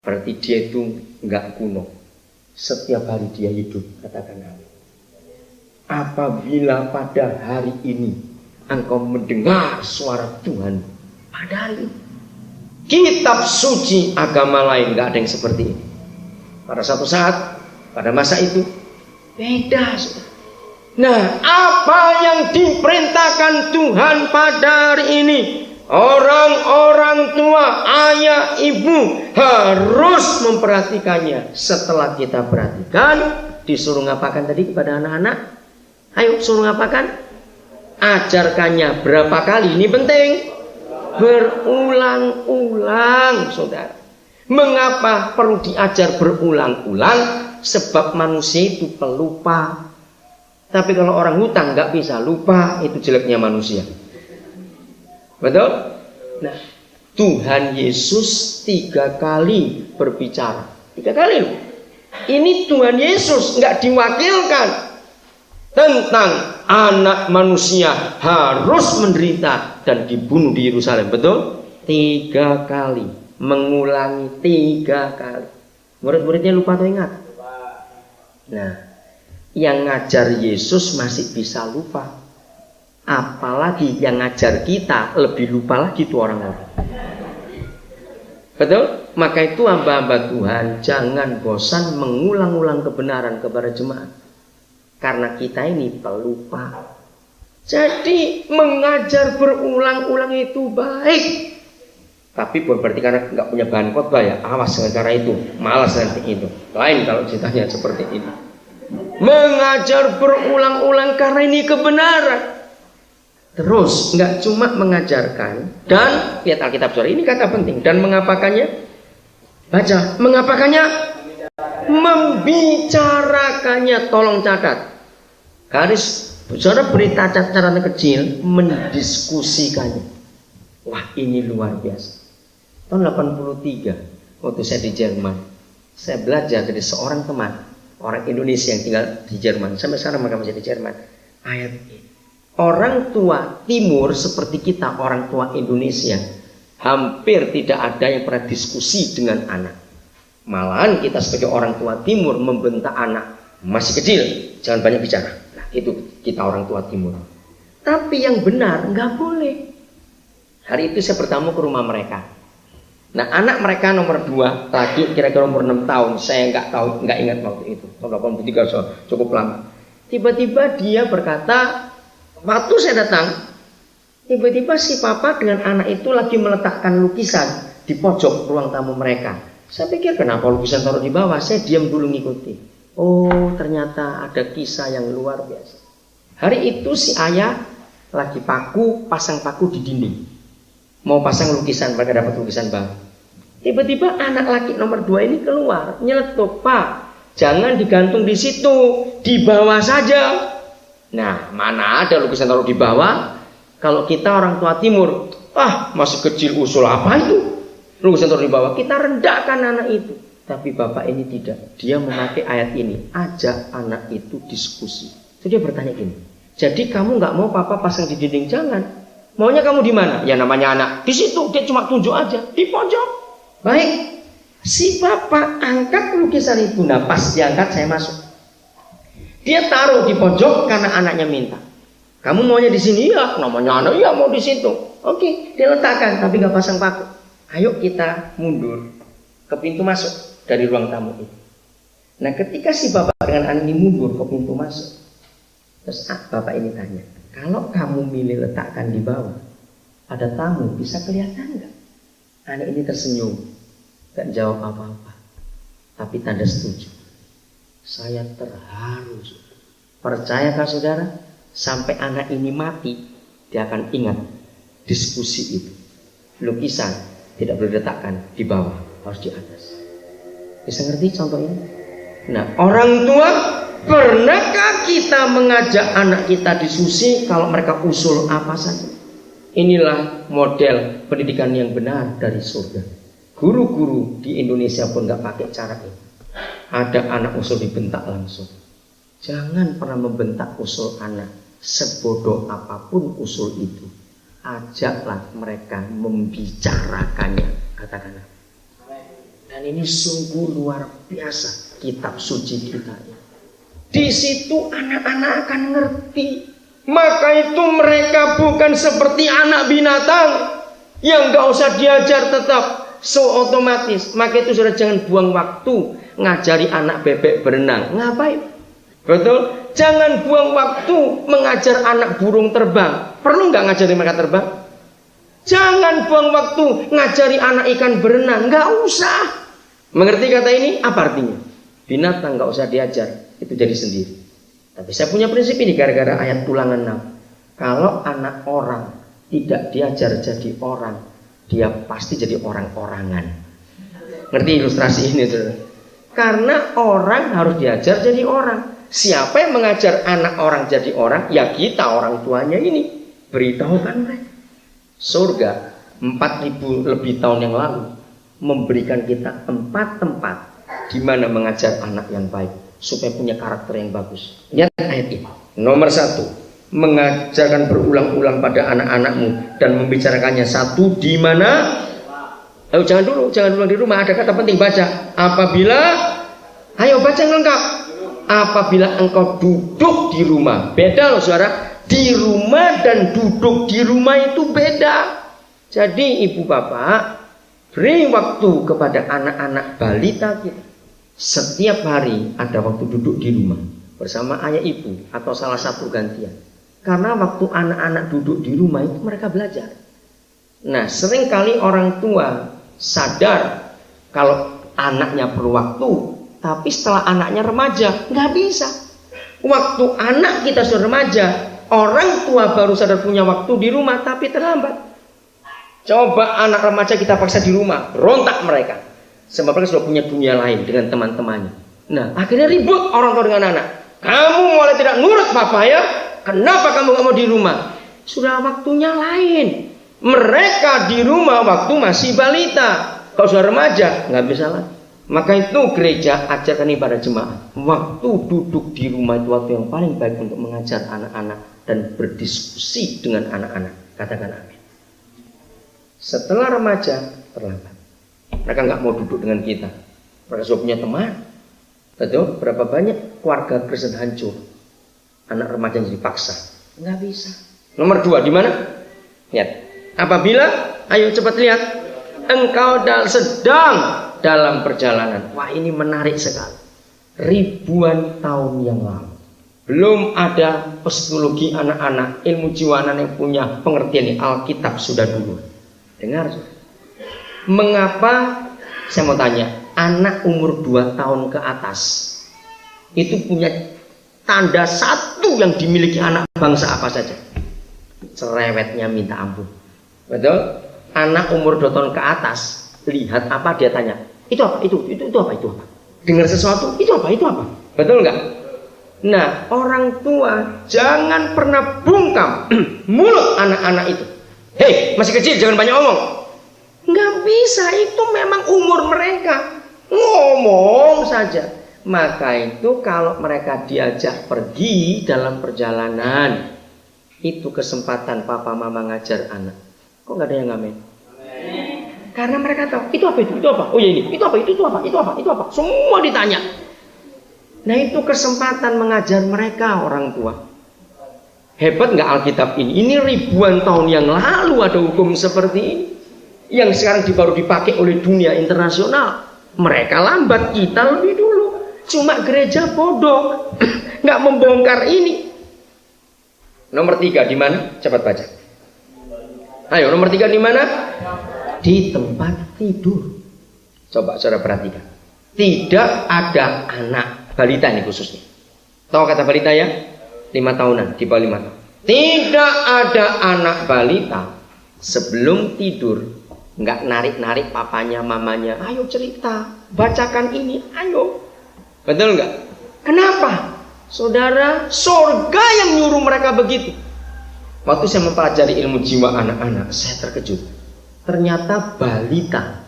Berarti dia itu enggak kuno. Setiap hari dia hidup, katakan amin. Apabila pada hari ini engkau mendengar suara Tuhan, pada hari ini, kitab suci agama lain enggak ada yang seperti ini. Pada satu saat, pada masa itu beda. Nah, apa yang diperintahkan Tuhan pada hari ini? Orang-orang tua, ayah, ibu harus memperhatikannya. Setelah kita perhatikan, disuruh ngapakan tadi kepada anak-anak? Ayo suruh ngapakan? Ajarkannya berapa kali? Ini penting. Berulang-ulang, saudara. Mengapa perlu diajar berulang-ulang? Sebab manusia itu pelupa. Tapi kalau orang hutang nggak bisa lupa, itu jeleknya manusia. Betul? Nah, Tuhan Yesus 3 kali berbicara. 3 kali loh. Ini Tuhan Yesus nggak diwakilkan tentang anak manusia harus menderita dan dibunuh di Yerusalem. Betul? 3 kali. Mengulangi 3 kali. Murid-muridnya lupa atau ingat? Nah, yang ngajar Yesus masih bisa lupa. Apalagi yang ngajar kita lebih lupa lagi tuh orang-orang. Betul? Maka itu hamba-hamba Tuhan jangan bosan mengulang-ulang kebenaran kepada jemaat. Karena kita ini pelupa. Jadi mengajar berulang-ulang itu baik. Tapi bukan berarti karena nggak punya bahan khotbah ya. Awas dengan cara itu. Malas nanti itu. Lain kalau ceritanya seperti ini. Mengajar berulang-ulang karena ini kebenaran. Terus nggak cuma mengajarkan dan lihat Alkitab saudara, ini kata penting. Dan mengapakannya? Baca. Mengapakannya? Membicarakannya. Tolong catat. Garis saudara beri catatan kecil. Mendiskusikannya. Wah, ini luar biasa. Tahun 83 waktu saya di Jerman, saya belajar dari seorang teman orang Indonesia yang tinggal di Jerman. Sampai sekarang mereka masih di Jerman. Ayat ini. Orang tua timur seperti kita, orang tua Indonesia, hampir tidak ada yang pernah diskusi dengan anak. Malahan kita sebagai orang tua timur membentak anak, masih kecil, jangan banyak bicara. Nah, itu kita orang tua timur. Tapi yang benar, nggak boleh. Hari itu saya bertamu ke rumah mereka. Nah, anak mereka nomor 2, laki kira-kira umur 6 tahun. Saya nggak tahu, nggak ingat waktu itu. Tahun 83, cukup lama. Tiba-tiba dia berkata, waktu saya datang, tiba-tiba si papa dengan anak itu lagi meletakkan lukisan di pojok ruang tamu mereka. Saya pikir kenapa lukisan taruh di bawah? Saya diam dulu ngikuti. Oh, ternyata ada kisah yang luar biasa. Hari itu si ayah lagi pasang paku di dinding. Mau pasang lukisan, mereka dapat lukisan baru. Tiba-tiba anak laki nomor 2 ini keluar, nyeletuk, "Pak, jangan digantung di situ, di bawah saja." Nah, mana ada lukisan taruh di bawah? Kalau kita orang tua timur, masih kecil usul apa itu? Lukisan taruh di bawah. Kita rendahkan anak itu. Tapi bapak ini tidak. Dia memakai ayat ini. Ajak anak itu diskusi. Jadi dia bertanya gini. Jadi kamu nggak mau papa pasang di dinding? Jangan. Maunya kamu di mana? Ya namanya anak. Di situ. Dia cuma tunjuk aja. Di pojok. Baik. Si bapak angkat lukisan itu. Nah, pas diangkat saya masuk. Dia taruh di pojok karena anaknya minta. Kamu maunya di sini? Ya, namanya anak ya mau di situ. Oke, dia letakkan tapi gak pasang paku. Ayo kita mundur ke pintu masuk dari ruang tamu itu. Nah, ketika si bapak dengan anak ini mundur ke pintu masuk, terus bapak ini tanya, kalau kamu milih letakkan di bawah, ada tamu bisa kelihatan nggak? Anak ini tersenyum, gak jawab apa-apa, tapi tanda setuju. Saya terharu. Percayakah saudara? Sampai anak ini mati, dia akan ingat diskusi itu. Lukisan tidak boleh diletakkan di bawah, harus di atas. Bisa ngerti contohnya? Nah, orang tua, pernahkah kita mengajak anak kita diskusi kalau mereka usul apa saja? Inilah model pendidikan yang benar dari surga. Guru-guru di Indonesia pun gak pakai cara ini. Ada anak usul dibentak langsung. Jangan pernah membentak usul anak. Sebodoh apapun usul itu, ajaklah mereka membicarakannya. Katakanlah. Dan ini sungguh luar biasa kitab suci kita. Di situ anak-anak akan ngerti. Maka itu mereka bukan seperti anak binatang yang gak usah diajar tetap so otomatis. Maka itu sudah jangan buang waktu ngajari anak bebek berenang. Ngapain? Betul? Jangan buang waktu mengajar anak burung terbang. Perlu nggak ngajari mereka terbang? Jangan buang waktu ngajari anak ikan berenang. Nggak usah. Mengerti kata ini? Apa artinya? Binatang nggak usah diajar. Itu jadi sendiri. Tapi saya punya prinsip ini gara-gara ayat Ulangan 6. Kalau anak orang tidak diajar jadi orang, dia pasti jadi orang-orangan. Ngerti ilustrasi ini tuh? Karena orang harus diajar jadi orang. Siapa yang mengajar anak orang jadi orang? Ya kita orang tuanya ini. Beritahukan mereka. Surga 4.000 lebih tahun yang lalu memberikan kita 4 tempat di mana mengajar anak yang baik supaya punya karakter yang bagus. Lihat ayat ini. Nomor 1, mengajarkan berulang-ulang pada anak-anakmu dan membicarakannya satu di mana? Jangan dulu di rumah, ada kata penting, baca. Apabila, ayo baca yang lengkap. Apabila engkau duduk di rumah, beda loh saudara. Di rumah dan duduk di rumah itu beda. Jadi ibu bapak beri waktu kepada anak-anak balita kita. Setiap hari ada waktu duduk di rumah bersama ayah ibu atau salah satu gantian. Karena waktu anak-anak duduk di rumah itu mereka belajar. Nah, seringkali orang tua sadar kalau anaknya perlu waktu, tapi setelah anaknya remaja nggak bisa. Waktu anak kita sudah remaja, orang tua baru sadar punya waktu di rumah, tapi terlambat. Coba anak remaja kita paksa di rumah, rontak mereka. Sebab mereka sudah punya dunia lain dengan teman-temannya. Nah, akhirnya ribut orang tua dengan anak. Kamu mulai tidak nurut papa ya? Kenapa kamu nggak mau di rumah? Sudah waktunya lain. Mereka di rumah waktu masih balita. Kalau sudah remaja nggak bisa lagi. Maka itu gereja ajarkan ini pada jemaat. Waktu duduk di rumah itu waktu yang paling baik untuk mengajar anak-anak dan berdiskusi dengan anak-anak. Katakan amin. Setelah remaja terlambat. Mereka nggak mau duduk dengan kita. Mereka sudah punya teman. Betul? Berapa banyak keluarga Kristen hancur? Anak remaja jadi paksa. Nggak bisa. Nomor 2 di mana? Lihat. Apabila, ayo cepat lihat. Engkau sedang dalam perjalanan. Wah, ini menarik sekali. Ribuan tahun yang lalu. Belum ada psikologi anak-anak, ilmu jiwa anak yang punya pengertian ini. Alkitab sudah dulu. Dengar. Mengapa, saya mau tanya, anak umur 2 tahun ke atas itu punya tanda satu yang dimiliki anak bangsa apa saja? Cerewetnya minta ampun. Betul? Anak umur 2 tahun ke atas, lihat apa dia tanya. Itu apa? Itu apa? Itu apa? Dengar sesuatu, itu apa? Itu apa? Betul nggak? Nah, orang tua jangan pernah bungkam mulut anak-anak itu. Hei, masih kecil, jangan banyak omong. Nggak bisa, itu memang umur mereka. Ngomong saja. Maka itu kalau mereka diajak pergi dalam perjalanan, itu kesempatan papa mama ngajar anak. Kok nggak ada yang ngamen? Karena mereka tahu, itu apa itu? Itu apa? Oh ya ini, itu apa? Itu apa? Itu apa? Itu apa? Semua ditanya. Nah, itu kesempatan mengajar mereka orang tua. Hebat nggak Alkitab ini? Ini ribuan tahun yang lalu ada hukum seperti ini. Yang sekarang baru dipakai oleh dunia internasional. Mereka lambat, kita lebih dulu. Cuma gereja bodoh, nggak membongkar ini. Nomor 3 di mana? Cepat baca. Ayo, nomor 3 di mana? Di tempat tidur. Coba saudara perhatikan. Tidak ada anak balita ini khususnya. Tahu kata balita ya? 5 tahunan, di bawah 5 tahun. Tidak ada anak balita sebelum tidur nggak narik-narik papanya, mamanya. Ayo cerita, bacakan ini, ayo. Betul nggak? Kenapa? Saudara, surga yang nyuruh mereka begitu. Waktu saya mempelajari ilmu jiwa anak-anak, saya terkejut. Ternyata balita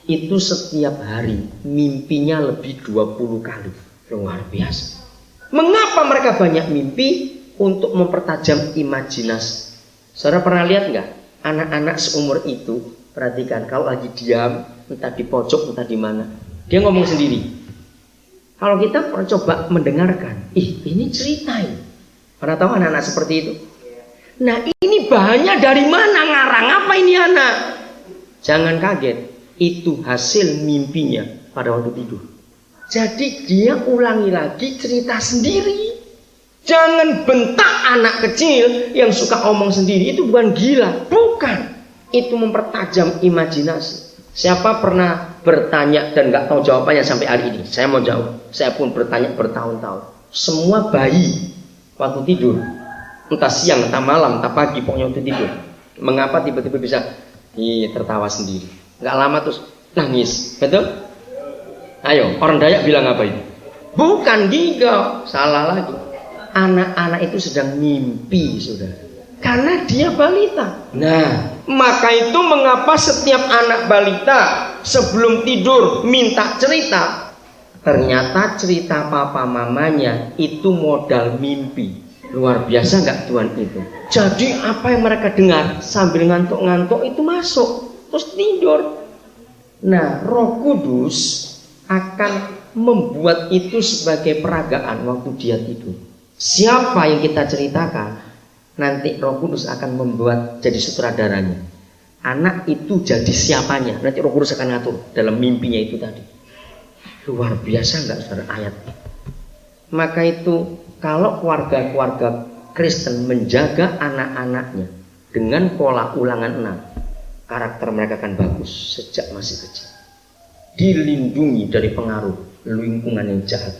itu setiap hari mimpinya lebih 20 kali. Luar biasa. Mengapa mereka banyak mimpi? Untuk mempertajam imajinasi. Saudara pernah lihat nggak? Anak-anak seumur itu, perhatikan, kalau lagi diam, entah di pojok, entah di mana. Dia ngomong sendiri. Kalau kita coba mendengarkan, ini cerita ini. Pernah tahu anak-anak seperti itu? Nah, ini bahannya dari mana, ngarang apa ini anak? Jangan kaget, itu hasil mimpinya pada waktu tidur. Jadi dia ulangi lagi cerita sendiri. Jangan bentak anak kecil yang suka omong sendiri. Itu bukan gila, bukan. Itu mempertajam imajinasi. Siapa pernah bertanya dan gak tahu jawabannya sampai hari ini? Saya mau jawab. Saya pun bertanya bertahun-tahun. Semua bayi waktu tidur, entah siang, entah malam, entah pagi, pokoknya waktu tidur, mengapa tiba-tiba bisa tertawa sendiri? Gak lama terus nangis, betul? Ayo, orang Dayak bilang apa itu? Bukan giga, salah lagi. Anak-anak itu sedang mimpi, saudara. Karena dia balita. Nah, maka itu mengapa setiap anak balita sebelum tidur minta cerita. Ternyata cerita papa mamanya itu modal mimpi. Luar biasa nggak Tuhan itu? Jadi apa yang mereka dengar sambil ngantuk-ngantuk itu masuk. Terus tidur. Nah, Roh Kudus akan membuat itu sebagai peragaan waktu dia tidur. Siapa yang kita ceritakan, nanti Roh Kudus akan membuat jadi sutradaranya. Anak itu jadi siapanya. Nanti Roh Kudus akan ngatur dalam mimpinya itu tadi. Luar biasa nggak saudara ayat? Maka itu kalau keluarga-keluarga Kristen menjaga anak-anaknya dengan pola ulangan 6, karakter mereka akan bagus sejak masih kecil. Dilindungi dari pengaruh lingkungan yang jahat.